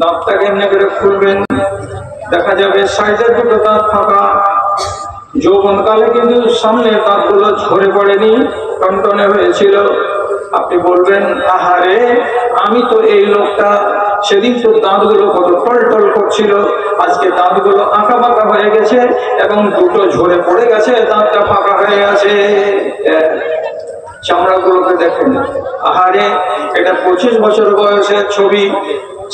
দাঁতটাকে এমনি করে খুলবেন, দেখা যাবে সাইডের দুটো দাঁত ফাঁকা। যৌবনকালে কিন্তু সামনের দাঁতগুলো ঝরে পড়েনি, টনটনে হয়েছিল। আপনি বলবেন, আহারে আমি তো এই লোকটা, সেদিন তো দাঁতগুলো কত টলটল করছিল, আজকে দাঁতগুলো আঁকা বাঁকা হয়ে গেছে এবং দুটো ঝরে পড়ে গেছে, দাঁতটা ফাঁকা হয়ে গেছে। চামড়াগুলোকে দেখেন, আহারে এটা 25 বছর বয়সের ছবি,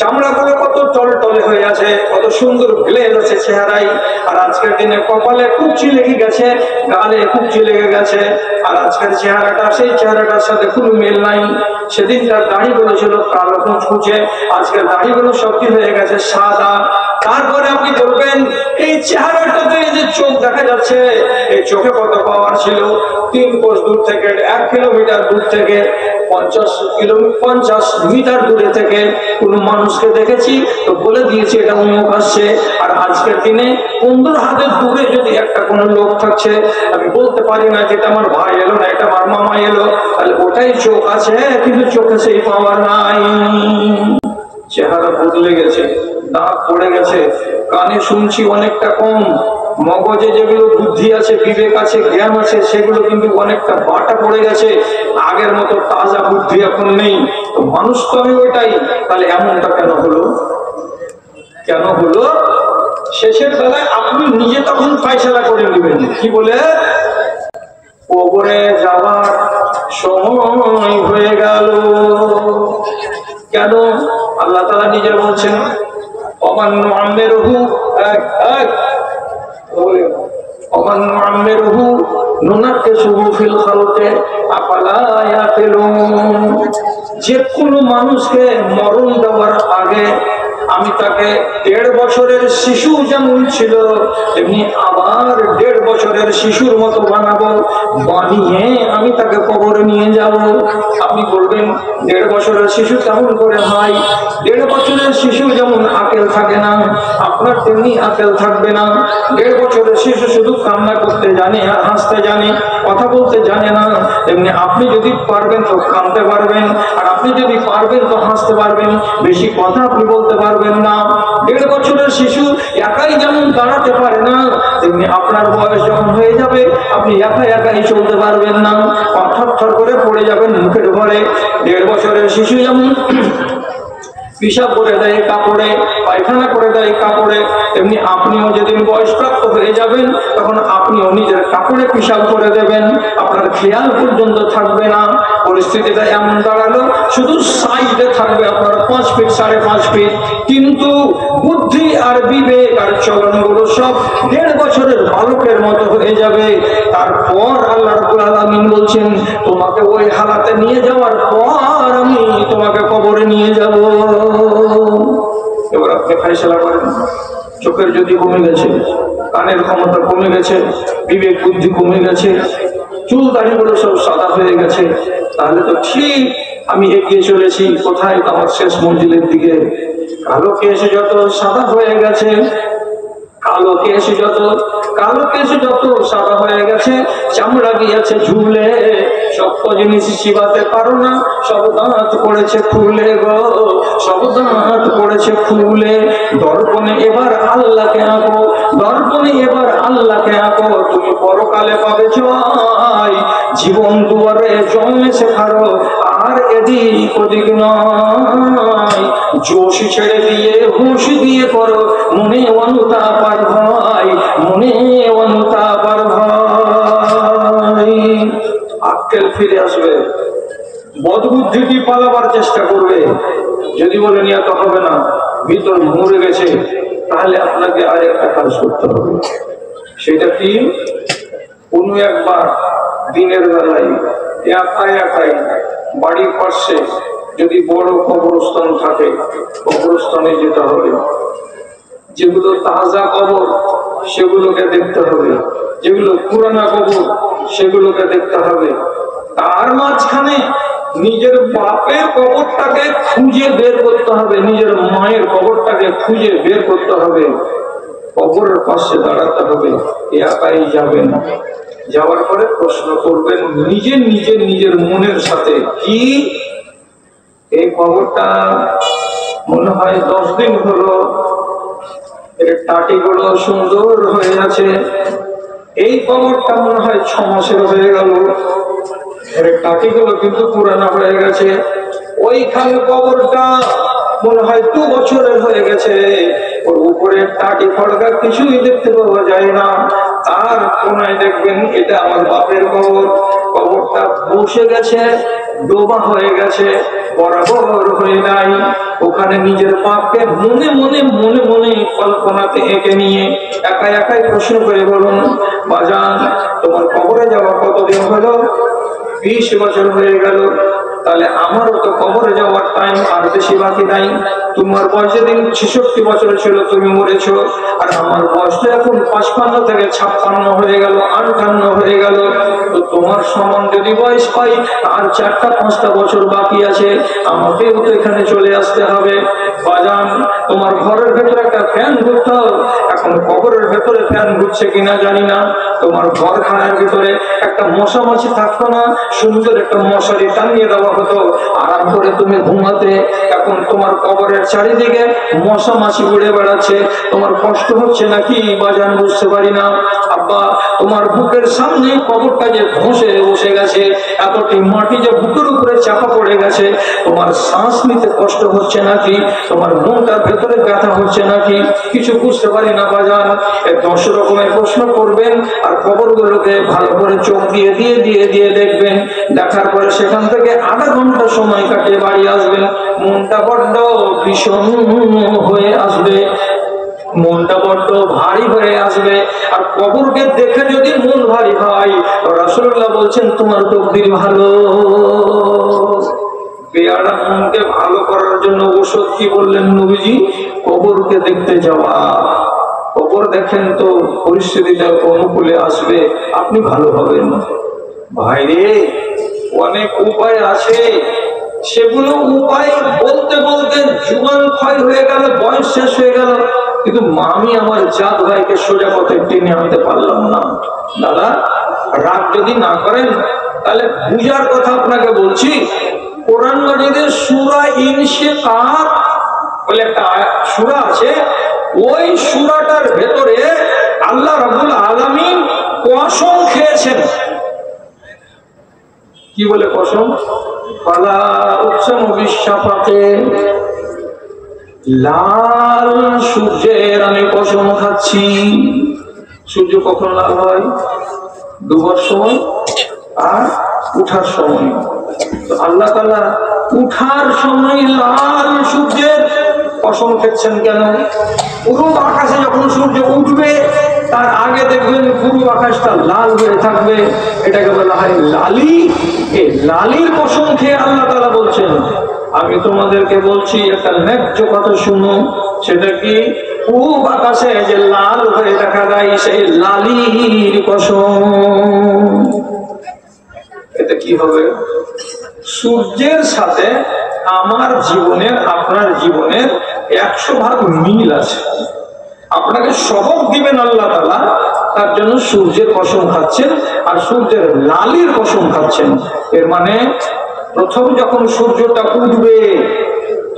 চামড়াগুলো কত টলটলে হয়ে আছে, কত সুন্দর গ্লেজ আছে চেহারায়। আর আজকের দিনে কপালে কুচি লেগে গেছে, গালে কুচি লেগে গেছে, আর আজকের চেহারাটা সেই চেহারাটার সাথে কোনো মিল নাই। সেদিন তার দাড়িগুলো ছিল কালো কুচকুচে, আজকের দাড়িগুলো সত্যি হয়ে গেছে সাদা। তারপরে আপনি বলবেন, এই চেহারাটাতে যে চোখ দেখা যাচ্ছে, এই চোখে কত পাওয়ার ছিল। 3 কোষ দূর থেকে, 1 কিলোমিটার দূর থেকে, 50 মিটার দূরে থেকে কোনো মানুষকে দেখেছি তো বলে দিয়েছি এটা অমুক আসছে। আর আজকের দিনে 15 হাতের দূরে যদি একটা কোনো লোক থাকছে, আমি বলতে পারি না যেটা আমার ভাই এলো না এটা আমার মামা এলো, তাহলে ওটাই চোখ আছে, কিন্তু চোখে সেই পাওয়ার নাই। চেহারা বদলে গেছে, দাঁত পড়ে গেছে, কানে শুনছি অনেকটা কম, মগজে যেগুলো বুদ্ধি আছে, বিবেক আছে, জ্ঞান আছে, সেগুলো কিন্তু অনেকটা বাটা পড়ে গেছে। আগের মতো তাজা বুদ্ধি এখন নেই। তো মানুষ তো আমি ওইটাই, তাহলে এমনটা কেন হলো? কেন হলো? শেষের বেলায় আপনি নিজে তখন ফায়সালা করে নেবেন, কি বলে, কবরে যাওয়ার সময় হয়ে গেল। কেন? আল্লাহ তাআলা নিজে বলছেন, ওমান নুআম্মিরহু ওমান নুআম্মিরহু নুনাক্কিসুহু ফিল খালকি আফালা ইয়াকিলুন। যে কোনো মানুষকে মরণ দেওয়ার আগে আমি তাকে 1.5 বছরের শিশু যেমন ছিল তেমনি আবার 1.5 বছরের শিশুর মতো বানাবো, বানিয়ে আমি তাকে কবরে নিয়ে যাব। আপনি বলবেন 1.5 বছরের শিশু কেমন করে হয়? 1.5 বছরের শিশু যেমন আকেল থাকে না, আপনার তেমনি আকেল থাকবে না। 1.5 বছরের শিশু শুধু কান্না করতে জানে আর হাসতে জানে, কথা বলতে জানে না। তেমনি আপনি যদি পারবেন তো কাঁদতে পারবেন, আর আপনি যদি পারবেন তো হাসতে পারবেন। বেশি কথা আপনি বলতে পারবেন না। 1.5 বছরের শিশু একাই যেমন দাঁড়াতে পারে না, তেমনি আপনার বয়স যখন হয়ে যাবে আপনি একাই চলতে পারবেন না, থর করে পড়ে যাবেন মুখের ঘরে। 1.5 বছরের শিশু যেমন পিশাব করে দেয় কাপড়ে, পায়খানা করে দেয় কাপড়ে, তেমনি আপনিও যেদিন বয়সপ্রাপ্ত হয়ে যাবেন তখন আপনিও নিজের কাপড়ে পিশাব করে দেবেন, আপনার খেয়াল পর্যন্ত থাকবে না। পরিস্থিতিটা এমন দাঁড়ালো, শুধু সাইডে থাকবে আপনার 5 ফিট 5.5 ফিট, কিন্তু বুদ্ধি আর বিবেক আর চলনগুলো সব 1.5 বছরের বালকের মতো হয়ে যাবে। তারপর আল্লাহ রাব্বুল আলামিন বলছেন, তোমাকে ওই হালাতে নিয়ে যাওয়ার পর আমি তোমাকে কবরে নিয়ে যাব। এবার আপনি ফায়সালা করেন। চোখের যদি কমে গেছে, কানের ক্ষমতা কমে গেছে, বিবেক বুদ্ধি কমে গেছে, চুল দাড়িগুলো সব সাদা হয়ে গেছে, তাহলে তো ঠিক আমি এগিয়ে চলেছি কোথায়? আমার শেষ মঞ্জিলের দিকে। কালো কেশ যত সাদা হয়ে গেছে, কালো কেশ যত সাদা হয়ে গেছে, চামড়া গিয়েছে ঝুলে, শক্ত জিনিস চিবাতে পারো না, সব দাঁত পড়েছে খুলে গো, সব দাঁত পড়েছে খুলে। দর্পণে এবার আল্লাহকে আঁকো, দর্পণে এবার আল্লাহকে আঁকো, তুমি পরকালে পাবে জয়। জীবন দুয়ারে জমে শেখারো, আর এদিক ওদিক নয়। জোশ ছেড়ে দিয়ে হুঁশ দিয়ে করো, মনে অনুতাপ আর ভয়, মনে অনুতাপ আর ভয়। আক্কেল ফিরে আসবে, বদবুদ্ধিটি পালাবার চেষ্টা করবে। যদি বলে নিয়ে তো হবে না, ভিতর মরে গেছে, তাহলে আপনাকে আর একটা কাজ করতে হবে। সেটা কি? কোনো একবার দিনের বেলায় একাই বাড়ির পাশে যদি বড় কবরস্থান থাকে, কবরস্থানে যেতে হবে। যেগুলো তাজা কবর সেগুলোকে দেখতে হবে, যেগুলো পুরানা কবর সেগুলোকে দেখতে হবে। তার মাঝখানে নিজের বাপের কবরটাকে খুঁজে বের করতে হবে, নিজের মায়ের কবরটাকে খুঁজে বের করতে হবে। কবরের পাশে দাঁড়াতে হবে, একাই যাবেন। যাওয়ার পরে প্রশ্ন করবেন নিজের মনের সাথে, কি এই কবরটা মনে হয় 10 দিন হলো, এর টাটিগুলো সুন্দর হয়ে আছে। এই কবরটা মনে হয় 6 মাসের হয়ে গেল, এর টাটিগুলো কিন্তু পুরানো হয়ে গেছে। ওইখানে কবরটা মনে হয় 2 বছরের হয়ে গেছে, ওর উপরে টাটি ফড়কা কিছুই দেখতে পাওয়া যায় না। তার কোনায় দেখবেন এটা আমার বাপের কবর, কবরটা বসে গেছে, ডোবা হয়ে গেছে, বরাবর হয়ে নাই। ওখানে নিজের বাপকে মনে মনে মনে মনে কল্পনাতে এঁকে নিয়ে একা একাই প্রশ্ন করে বলুন, বাজান তোমার কবরে যাওয়া কতদিন হলো? 20 বছর হয়ে গেল। তাহলে আমারও তো কবরে যাওয়ার টাইম আর বেশি বাকি নাই। তোমার বয়স যেদিন 66 বছর ছিল তুমি মরেছো, আর আমার বয়স তো এখন 55 থেকে 56 হয়ে গেল, 58 হয়ে গেল। তো তোমার সমান যদি বয়স পাই আর 4-5টা বছর বাকি আছে, আমাকেও তো এখানে চলে আসতে হবে। বাজান তোমার ঘরের ভেতরে একটা ফ্যান ঘুরতো, এখন কবরের ভেতরে ফ্যান ঘুরছে কিনা জানি না। তোমার ঘরখানার ভিতরে একটা মশা মাছি থাকতো না, সুন্দর একটা মশারি টানিয়ে দেওয়া হতো, আরাম করে তুমি ঘুমাতে। এখন তোমার কবরের চারিদিকে মশা মাছি উড়ে বেড়াচ্ছে, তোমার কষ্ট হচ্ছে নাকি বাজান বুঝতে পারি না। আব্বা তোমার বুকের সামনে কবরটা যে ধসে বসে গেছে, এতটি মাটি যে বুকের উপরে চাপা পড়ে গেছে, তোমার শ্বাস নিতে কষ্ট হচ্ছে নাকি, তোমার মনটার ভেতরে ব্যথা হচ্ছে নাকি, কিছু বুঝতে পারি না বাজান। 10 রকমের প্রশ্ন করবেন আর কবরগুলোকে ভালো করে চোখ দিয়ে দিয়ে দিয়ে দিয়ে দেখবেন। দেখার পরে সেখান থেকে আধা ঘন্টা সময় কাটিয়ে বাড়ি আসবেন, মনটা বড্ড ভীষণ হয়ে আসবে, মনটা বড্ড ভারী হয়ে আসবে। আর কবরকে দেখে যদি মন ভারী হয়, রাসূলুল্লাহ বলছেন তোমার তকদির ভালো। বেয়ারা মনকে ভালো করার জন্য ওষুধ কি বললেন নবীজি? কবরকে দেখতে যাওয়া। কবর দেখেন তো পরিস্থিতিটা অনুকূলে আসবে, আপনি ভালো হবেন। ভাইরে অনেক উপায় আছে, সেগুলো উপায় বলতে বলতে জীবন ক্ষয় হয়ে গেল, বয়স শেষ হয়ে গেল, কিন্তু আমি আমার জাত ভাইকে সোজা পথে টেনে আনতে পারলাম না। দাদা রাগ যদি না করেন তাহলে বুঝার কথা আপনাকে বলছি। কোরআন মাজিদের সূরা ইনশিকাক বলে একটা সূরা আছে, ওই সূরাটার ভেতরে আল্লাহ রাব্বুল আলামিন কসম খেয়েছেন। কি বলে কসম? ফালা উকসামু বিশ-শাফাকে, লাল সূর্যের আমি কসম খাচ্ছি। সূর্য কখন লাল হয়? ডুবার সময় আর উঠার সময়। তো আল্লাহ তাআলা উঠার সময় লাল সূর্যের কসম খেচ্ছেন কেন? পুরো আকাশে যখন সূর্য উঠবে তার আগে দেখবেন পুরো আকাশটা লাল হয়ে থাকবে, এটাকে বলা হয় লালি। এই লালির কসম খেয়ে আল্লাহ তাআলা বলছেন, আমি তোমাদেরকে বলছি একটা ন্যায্য কথা শুনো। সেটা কি? পূব আকাশে যে লাল হয়ে দেখা যায় সেই লালির কসম। এটা কি হবে? সূর্যের সাথে আমার জীবনের আপনার জীবনের 100 ভাগ মিল আছে। আপনাকে সবক দিবেন আল্লাহ তাআলা, তার জন্য সূর্যের কসম খাচ্ছেন আর সূর্যের লালির কসম খাচ্ছেন। এর মানে প্রথম যখন সূর্যটা উঠবে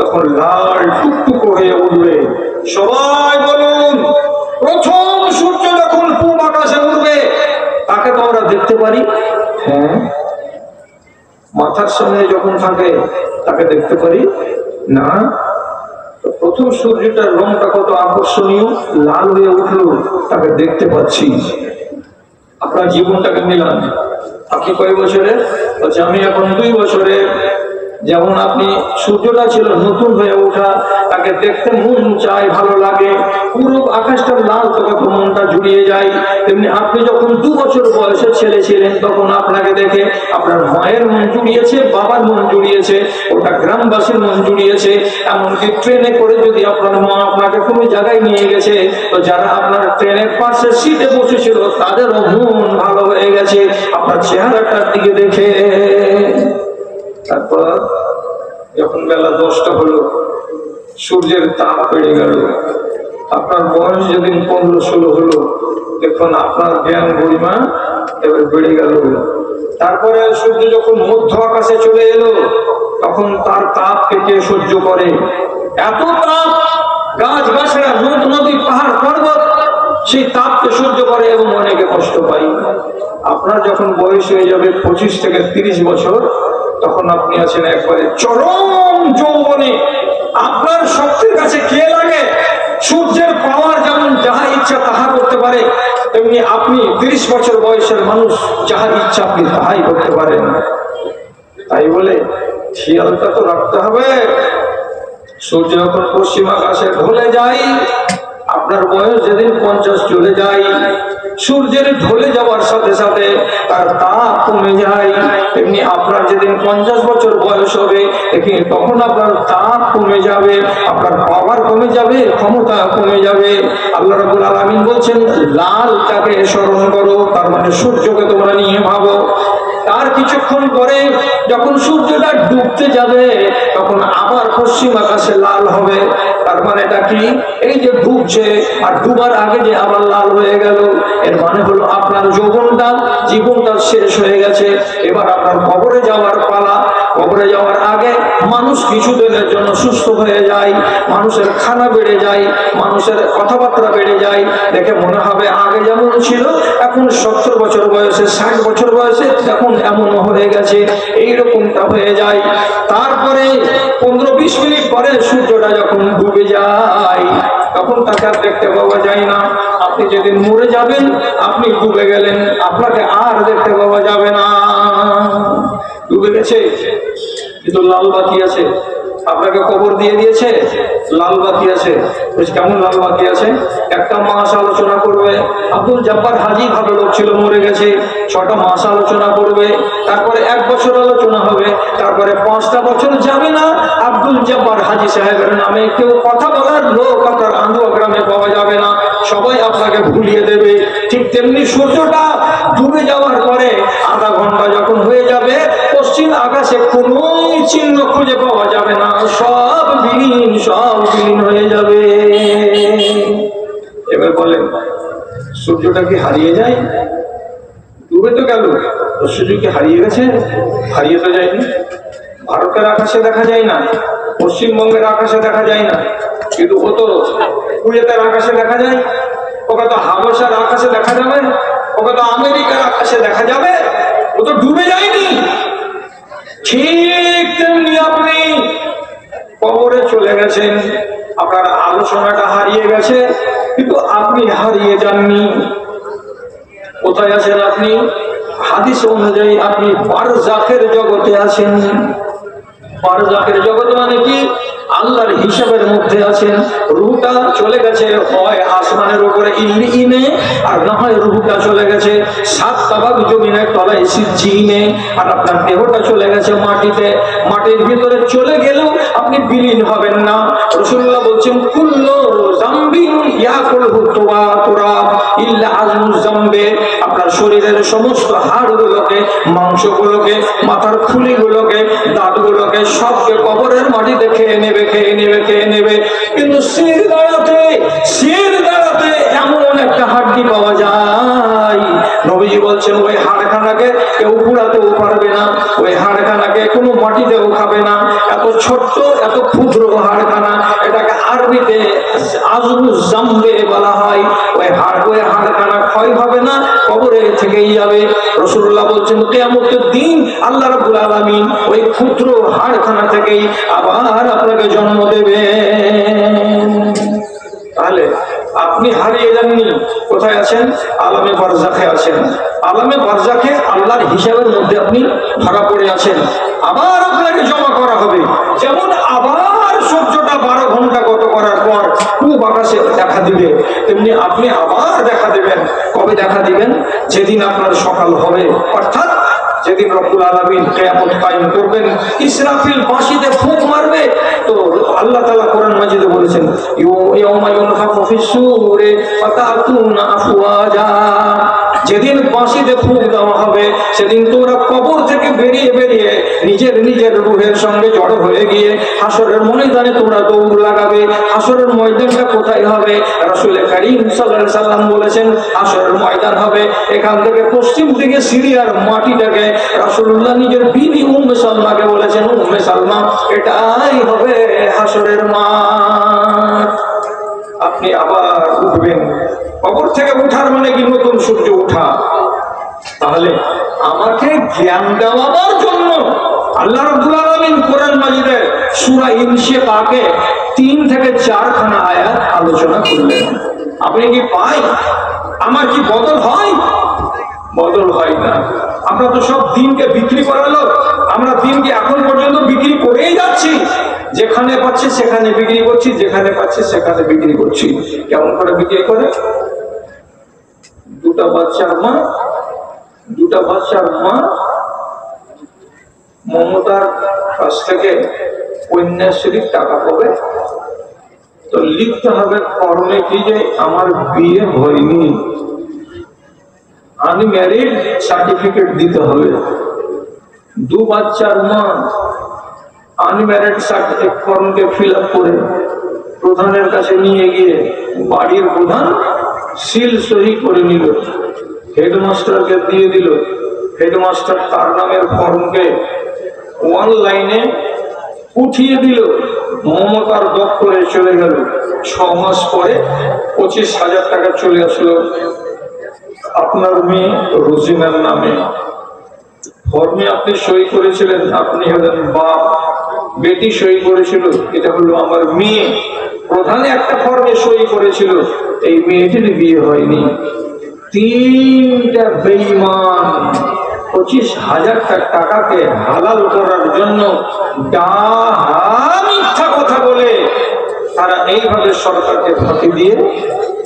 তখন লাল টুকটুকো হয়ে উঠবে। সবাই বলুন, প্রথম সূর্য যখন পূব আকাশে উঠবে তাকে তো আমরা দেখতে পারি। হ্যাঁ, মাথার সামনে যখন থাকে তাকে দেখতে পারি না। প্রথম সূর্যটার রংটা কত আকর্ষণীয়, লাল হয়ে উঠলো, তাকে দেখতে পাচ্ছি। আপনার জীবনটাকে মিলান, আপনি কয় বছরের? বলছে আমি এখন 2 বছরের। যেমন আপনি সূর্যটা ছিল নতুন হয়ে ওঠা, তাকে দেখতে মন চায়, ভালো লাগে, পুরো আকাশটা লাল তো কত মনটা জুড়িয়ে যায়। তেমনি আপনি যখন 2 বছর বয়সের ছেলে ছিলেন তখন আপনাকে দেখে আপনার মায়ের মন জুড়িয়েছে, বাবার মন জুড়িয়েছে, ওটা গ্রামবাসীর মন জুড়িয়েছে। এমনকি ট্রেনে করে যদি আপনার মা আপনাকে কোনো জায়গায় নিয়ে গেছে, তো যারা আপনার ট্রেনের পাশে সিটে বসেছিল তাদেরও মন ভালো হয়ে গেছে আপনার চেহারাটার দিকে দেখে। তারপর যখন বেলা 10টা হলো, সূর্যের তাপ বেড়ে গেল, আপনার বয়স যেদিন 15-16 হলো, দেখুন আপনার জ্ঞান গরিমা এবার বেড়ে গেল। তারপরে সূর্য যখন মধ্য আকাশে চলে এলো তখন তার তাপকে কে সহ্য করে? এত তাপ, গাছ গাছড়া, নদ নদী, পাহাড় পর্বত সেই তাপকে সহ্য করে এবং অনেকে কষ্ট পায়। আপনার যখন বয়স হয়ে যাবে 25 থেকে 30 বছর, তখন আপনি আছেন একবারে চরম যৌবনে। আপনার শক্তির কাছে কে লাগে? সূর্যের পাওয়ার যেমন যাহা ইচ্ছা তাহা করতে পারে, তেমনি আপনি 30 বছর বয়সের মানুষ, যাহা ইচ্ছা আপনি তাহাই করতে পারেন। তাই বলে খেয়ালটা তো রাখতে হবে। সূর্য যখন পশ্চিম আকাশে ঢলে যায়, আপনার বয়স যেদিন 50 চলে যায়, সূর্যের ঢলে যাওয়ার সাথে সাথে তার তাপ কমে যায়। তেমনি আপনার যেদিন 50 বছর বয়স হবে, তখন আপনার তাপ কমে যাবে, আপনার পাওয়ার কমে যাবে, ক্ষমতা কমে যাবে। আল্লাহ রাব্বুল আলামিন বলছেন, লালটাকে স্মরণ করো, তার মানে সূর্যকে তোমরা নিয়ে ভাবো। তার কিছুক্ষণ পরে যখন সূর্যটা ডুবতে যাবে, তখন আবার পশ্চিম আকাশে লাল হবে। তার মানেটা কি? এই যে ডুবছে আর ডুবার আগে যে আবার লাল হয়ে গেল, এর মানে হলো আপনার যৌবনটা, জীবনটা শেষ হয়ে গেছে। এবার আপনার কবরে যাওয়ার পালা। কবরে যাওয়ার আগে মানুষ কিছুদিনের জন্য সুস্থ হয়ে যায়, মানুষের খানা বেড়ে যায়, মানুষের কথাবার্তা বেড়ে যায়, দেখে মনে হবে আগে যেমন ছিল এখন 70 বছর বয়সে, 60 বছর বয়সে এখন এমন হয়ে গেছে, এইরকমটা হয়ে যায়। তারপরে 15-20 মিনিট পরে সূর্যটা যখন ডুবে যায়, তখন তাকে আর দেখতে পাওয়া যায় না। আপনি যেদিন মরে যাবেন, আপনি ডুবে গেলেন, আপনাকে আর দেখতে পাওয়া যাবে না। ডুবে গেছে কিন্তু লাল বাতি আছে, আপনাকে কবর দিয়ে দিয়েছে, লাল বাতি আছে। কেমন লাল বাতি আছে? একটা মাস আলোচনা করবে, আব্দুল জব্বার হাজী ভালো লোক ছিল, মরে গেছে, 6টা মাস আলোচনা করবে, তারপরে 1 বছর আলোচনা হবে, তারপরে 5টা বছর যাবে না, আব্দুল জব্বার হাজী সাহেবের নামে কেউ কথা বলার লোক আপনার আন্দুয়া গ্রামে পাওয়া যাবে না, সবাই আপনাকে ভুলিয়ে দেবে। ঠিক তেমনি সূর্যটা ডুবে যাওয়ার পরে আধা ঘন্টা যখন হয়ে যাবে, পশ্চিম আকাশে কোনো চিহ্ন খুঁজে পাওয়া যাবে না, সব বিলীন হয়ে যাবে। এবার বলেন, সূর্যটা কি হারিয়ে যায়? ডুবে তো গেল, সূর্য কি হারিয়ে গেছে? হারিয়ে তো যায়নি। ভারতের আকাশে দেখা যায় না, পশ্চিমবঙ্গের আকাশে দেখা যায় না, কিন্তু ও তো কুয়েতের আকাশে দেখা যায়, ওকে তো হাবশার আকাশে দেখা যাবে, ওকে তো আমেরিকার আকাশে দেখা যাবে, ও তো ডুবে যায়নি। ঠিক তেমনি আপনি কবরে চলে গেছেন, আপনার আলোচনাটা হারিয়ে গেছে, কিন্তু আপনি হারিয়ে যাননি। কোথায় আছেন আপনি? হাদিস অনুযায়ী আপনি বারজাখের জগতে আছেন। বারজাখের জগৎ মানে কি? আল্লাহর হিসাবের মধ্যে আছেন। রূহটা চলে গেছে হয় আসমানের উপরে ইল্লিনে, আর না হয় রূহটা চলে গেছে 7 তাবাক জমিনের তলায় সিজ্জিনে, আর আপনার দেহটা চলে গেছে মাটিতে। মাটির ভিতরে চলে গেলেও আপনি বিলীন হবেন না। রাসূলুল্লাহ বলছেন, কুল্লু যামবিন ইয়াকুলহু তুরাব ইল্লা আজমুজ যামবে। আপনার শরীরের সমস্ত হাড়গুলোকে, মাংসগুলোকে, মাথার খুলিগুলোকে, দাঁতগুলোকে সবকে কবরের মাটিতে খেয়ে নেবে। কিন্তু শির দাঁড়াতে এমন একটা হাড্ডি পাওয়া যায়, নবীজি বলছেন ওই হাড়খানাকে কেউ পুড়াতেও পারবে না, ওই হাড়খানাকে কোনো মাটিতেও খাবে না। এত ছোট্ট, এত ক্ষুদ্র হাড়খানা, এটাকে আরবিতে আজমুজ জামবে বলা হয়। ওই হাড়খানা ক্ষয় হবে না, কবরে থেকেই যাবে। রাসূলুল্লাহ বলছেন, কিয়ামতের দিন আল্লাহ রাব্বুল আলামিন ওই ক্ষুদ্র হাড়খানা থেকেই আবার আপনাকে জন্ম দেবে। তাহলে আপনি হারিয়ে যাননি। কোথায় আছেন? আলামে বারজাখে আছেন। আলামে বারজাখে আল্লাহর হিসাবের মধ্যে আপনি ধরা পড়ে আছেন। আবার আপনাকে জমা করা হবে। যেমন আবার সূর্যটা 12 ঘন্টা গত করার পর পূব আকাশে দেখা দিবে, তেমনি আপনি আবার দেখা দেবেন। কবে দেখা দিবেন? যেদিন আপনার সকাল হবে, অর্থাৎ যেদিন রব্বুল আলামিন কিয়ামত কায়েম করবেন, ইসরাফিল বাঁশিতে ফুঁক মারবে। তো আল্লাহ তাআলা কোরআন মাজিদে বলেছেন, ইয়াউমা ইউনফাখু ফিস-সূরি ফাতাতুনা আফওয়াজা। যেদিন বাঁশিতে ফুঁক দেওয়া হবে, সেদিন তোমরা কবর থেকে বেরিয়ে নিজের নিজের রূহের সঙ্গে জড়ো হয়ে গিয়ে হাসরের ময়দানে তোমরা দৌড় লাগাবে। হাসরের ময়দানটা কোথায় হবে? রাসূল কারীম সাল্লাল্লাহু আলাইহি সাল্লাম বলেছেন হাসরের ময়দান হবে এখান থেকে পশ্চিম দিকে সিরিয়ার মাটিটাকে। রাসূলুল্লাহ নিজের বিবি উম্মে সালমাকে বলেছেন, উম্মে সালমা এটাই হবে হাসরের মাঠ। আপনি আবার উঠবেন। কবর থেকে উঠার মানে কি নতুন সূর্য ওঠা? তাহলে আমাকে জ্ঞান দেওয়ার জন্য আল্লাহ রাব্বুল আলামিন কোরআন মাজিদে সূরা ইনশিকাকে 3 থেকে 4 খানা আয়াত আলোচনা করলেন। আপনি কি পাই? আমার কি বদল হয়? বদল হয় না। আমরা তো সব দিনকে বিক্রি করালো। আমরা দিনকে এখন পর্যন্ত বিক্রি করেই যাচ্ছি। যেখানে পাচ্ছি সেখানে বিক্রি করছি, যেখানে পাচ্ছি সেখানে বিক্রি করছি। কেমন করে বিক্রি করে? দুটা বাচ্চার মা মমতার কাছ থেকে কন্যাশ্রীর টাকা পাবে, তো লিখতে হবে ফর্মে কি যে আমার বিয়ে হয়নি, আনম্যারিড সার্টিফিকেট দিতে হবে। দু বাচ্চার মা আনম্যারিড সার্টিফিকেট ফর্মকে ফিল আপ করে প্রধানের কাছে নিয়ে গিয়ে বাড়ির প্রধান সিল সহি করে নিল, হেডমাস্টারকে দিয়ে দিল। হেডমাস্টার তার নামের ফর্মকে অনলাইনে উঠিয়ে দিল, মমতার দপ্তরে চলে গেল। 6 মাস পরে 25,000 টাকা চলে আসলো আপনার মেয়ে রোজিনার নামে। ফর্মে আপনি সই করেছিলেন, আপনি হলেন বাপ, বেটি সই করেছিল, এটা হলো আমার মেয়ে। প্রধানে একটা ফর্মে সই করেছিল, এই মেয়েটির বিয়ে হয়নি। 3টা বেঈমান 25,000 টাকাকে হালাল করার জন্য মিথ্যা কথা বলে তারা এইভাবে সরকারকে ফাঁকি দিয়ে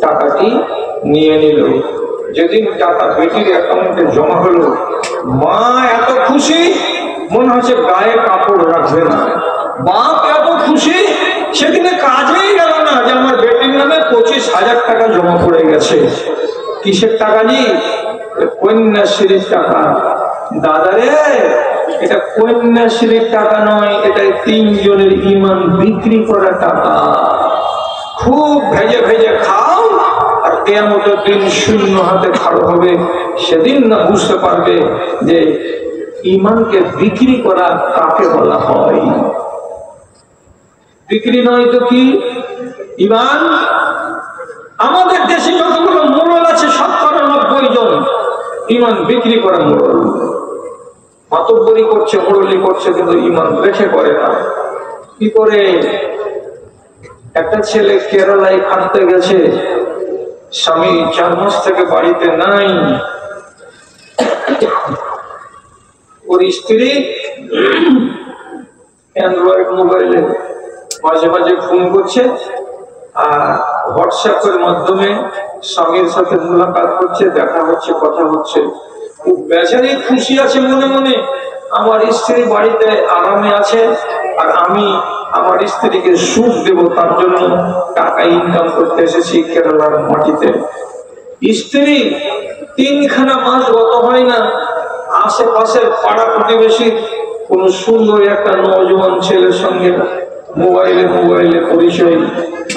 টাকাটি নিয়ে নিল। যেদিন টাকা বেটির অ্যাকাউন্টে জমা হলো, মা এত খুশি মনে হচ্ছে গায়ে কাপড় রাখবে না। বাপ এত খুশি সেদিনে কাজেই গেল না যে আমার বেটির নামে 25,000 টাকা জমা পড়ে গেছে। কিসের টাকা? জি, কন্যাশ্রীর টাকা। দাদারে, এটা কন্যাশ্রীর টাকা নয়, এটা 3 জনের ঈমান বিক্রি করা টাকা। খুব ভেজে ভেজে খাও, আর কিয়ামতের দিন শূন্য হাতে খাড়ো হবে। সেদিন না বুঝতে পারবে যে ঈমানকে বিক্রি করা কাকে বলা হয়। বিক্রি নয় তো কি? ঈমান। আমাদের দেশে যতগুলো মোড়ল আছে 97 জন ঈমান বিক্রি করা মোড়ল। মাতব্বরি করছে, মোড়লি করছে, কিন্তু ঈমান রেখে করে না। কি করে? একটা ছেলে কেরালায় খাটতে গেছে, স্বামী 4 মাস থেকে বাড়িতে নাই। ওর স্ত্রী অ্যান্ড্রয়েড মোবাইলে মাঝে মাঝে ফোন করছে আর হোয়াটসঅ্যাপের মাধ্যমে স্বামীর সাথে মুলাকাত হচ্ছে, দেখা হচ্ছে, কথা হচ্ছে। ও বেচারি খুশি আছে মনে মনে, আমার স্ত্রী বাড়িতে আরামে আছে আর আমি আমার স্ত্রীকে সুখ দেব, তার জন্য টাকা ইনকাম করতে এসেছি কেরালার মাটিতে। স্ত্রী 3খানা মাস গত হয় না, আশেপাশের পাড়া প্রতিবেশী কোন সুন্দর একটা নওজোয়ান ছেলের সঙ্গে মোবাইলে পরিচয়।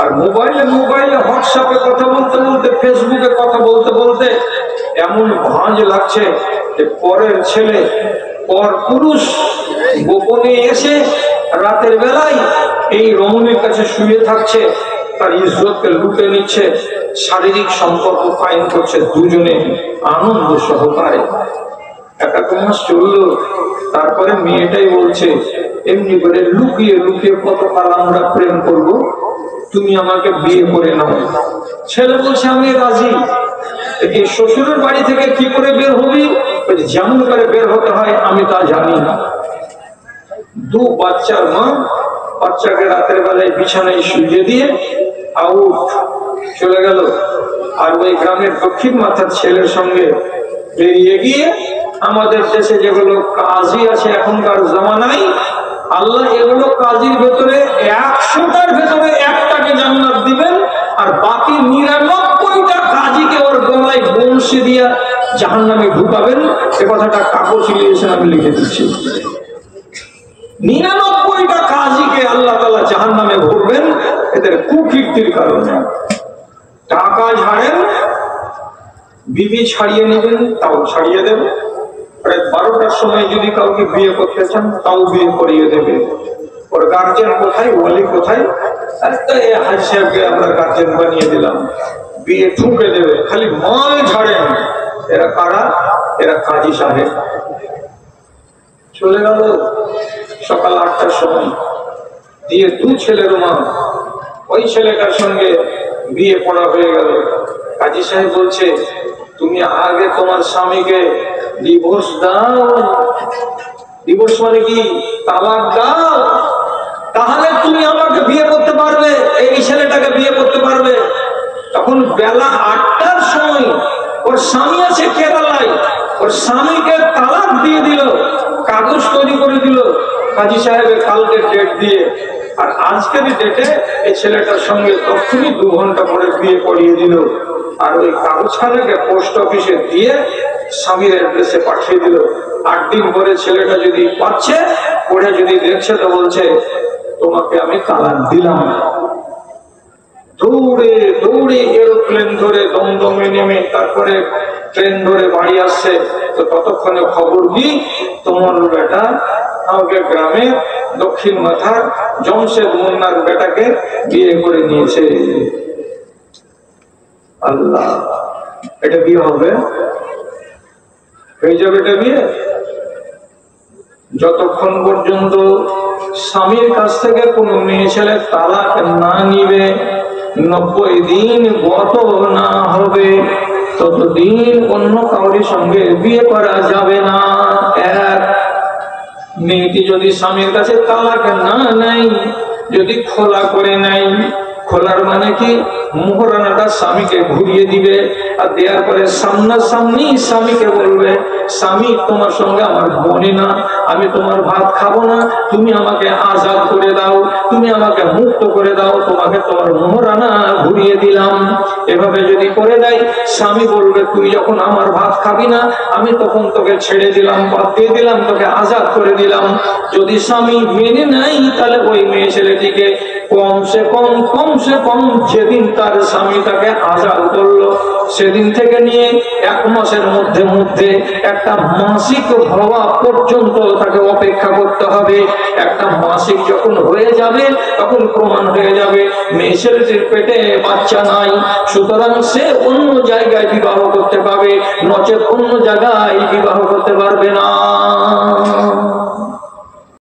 আর মোবাইলে হোয়াটসঅ্যাপে কথা বলতে বলতে, ফেসবুকে কথা বলতে বলতে এমন ভাঁজ লাগছে যে পরের ছেলে, পর পুরুষ গোপনে এসে রাতের বেলায় এই রমণীর কাছে শুয়ে থাকছে, তার ইজ্জতকে লুটে নিচ্ছে, শারীরিক সম্পর্ক কায়েম করছে দুজনে আনন্দ সহকারে। 1 মাস চললো, তারপরে মেয়েটাই বলছে এমনি করে লুকিয়ে লুকিয়ে কতকাল আমরা প্রেম করব, তুমি আমাকে বিয়ে করে নাও। ছেলে বলছে আমি রাজি। এই শ্বশুরের বাড়ি থেকে কি করে বের হবি? যেমন করে বের হতে হয় আমি তা জানি না। 2 বাচ্চার মা বাচ্চাকে রাতের বেলায় বিছানায় শুয়ে দিয়ে আউট চলে গেল। আর ওই গ্রামের দক্ষিণ মাথার ছেলের সঙ্গে বেরিয়ে গিয়ে আমাদের দেশে যেগুলো কাজী আছে এখনকার জামানায়, আল্লাহ এগুলো কাজীর ভেতরে 100টার ভেতরে 1টাকে জান্নাত দিবেন, আর বাকি 99টা কাজীকে ওর গলায় বংশী দিয়া জাহান্নামে ঢুকাবেন। এ কথাটা কাগজ লিখেছেন, আমি লিখে দিচ্ছি। কুকীর্তির কারণে। টাকা ঝাড়েন, বিবি ছাড়িয়ে নেবেন তাও ছাড়িয়ে দেবে, 12টার সময় যদি কাউকে বিয়ে করতে চান তাও বিয়ে করিয়ে দেবে। ওর গার্জেন কোথায়, ওয়ালি কোথায়, হাজি সাহেবকে আমরা গার্জেন বানিয়ে দিলাম, বিয়ে ঠুকে দেবে, খালি মাল ঝাড়েন। এরা কারা? এরা কাজী সাহেব। চলে গেল সকাল 8টার সময়, দিয়ে 2 ছেলের মা, ওই ছেলেটার সঙ্গে বিয়ে পড়া হয়ে গেল। কাজী সাহেব বলছে, তুমি আগে তোমার স্বামীকে ডিভোর্স দাও। ডিভোর্স মানে কি? তালাক দাও, তাহলে তুমি আমাকে বিয়ে করতে পারবে, এই ছেলেটাকে বিয়ে করতে পারবে। তখন বেলা 8টার সময় ওর স্বামী আছে কেরালায়, ওর স্বামীকে তালাক দিয়ে দিল, কাগজ তৈরি করে দিল কাজী সাহেবের কালকে ডেট দিয়ে। আর আজকের ডেটে এই ছেলেটার সঙ্গে তখনই 2 ঘন্টা পরে বিয়ে করিয়ে দিল। আর ওই কাগজখানাকে পোস্ট অফিসে দিয়ে স্বামীর অ্যাড্রেসে পাঠিয়ে দিল। 8 দিন পরে ছেলেটা যদি পাচ্ছে, পড়ে যদি দেখছে, তো বলছে তোমাকে আমি তালাক দিলাম। দৌড়ে দৌড়ে এরোপ্লেন ধরে দমদমে নেমে তারপরে ট্রেন ধরে বাড়ি আসছে। তো ততক্ষণে খবর কি, তোমার বেটা আমাকে গ্রামে দক্ষিণ মাথার জমশেদ মুন্নার বেটাকে বিয়ে করে নিয়েছে। আল্লাহ, এটা বিয়ে হবে? হয়ে যাবে এটা বিয়ে? যতক্ষণ পর্যন্ত স্বামীর কাছ থেকে কোনো মেয়ে ছেলে তালাক না নিবে, 90 দিন গত না হবে, ততদিন অন্য কাউরির সঙ্গে বিয়ে করা যাবে না। এক, মেয়েটি যদি স্বামীর কাছে তালাক না নেয়, যদি খোলা করে নেয়, খোলার মানে কি, মোহরানাটা স্বামীকে ঘুরিয়ে দিবে, আর দেওয়ার পরে সামনাসামনি স্বামীকে বলবে, স্বামী তোমার সঙ্গে আমার বনে না, আমি তোমার ভাত খাবো না, তুমি আমাকে আজাদ করে দাও, তুমি আমাকে মুক্ত করে দাও, তোমাকে তোমার মোহরানা ঘুরিয়ে দিলাম। এভাবে যদি করে দেয়, স্বামী বলবে তুই যখন আমার ভাত খাবি না, আমি তখন তোকে ছেড়ে দিলাম, বাদ দিয়ে দিলাম, তোকে আজাদ করে দিলাম। যদি স্বামী মেনে নেয়, তাহলে ওই মেয়ে ছেলেটিকে কমসে কম যেদিন তার স্বামী তাকে আজাদ করলো, সেদিন থেকে নিয়ে 1 মাসের মধ্যে একটা মাসিক হওয়া পর্যন্ত তাকে অপেক্ষা করতে হবে। একটা মাসিক যখন হয়ে যাবে, তখন প্রমাণ হয়ে যাবে মেয়ে ছেলেটির পেটে বাচ্চা নাই, সুতরাং সে অন্য জায়গায় বিবাহ করতে পারবে, নচেত অন্য জায়গায় বিবাহ করতে পারবে না।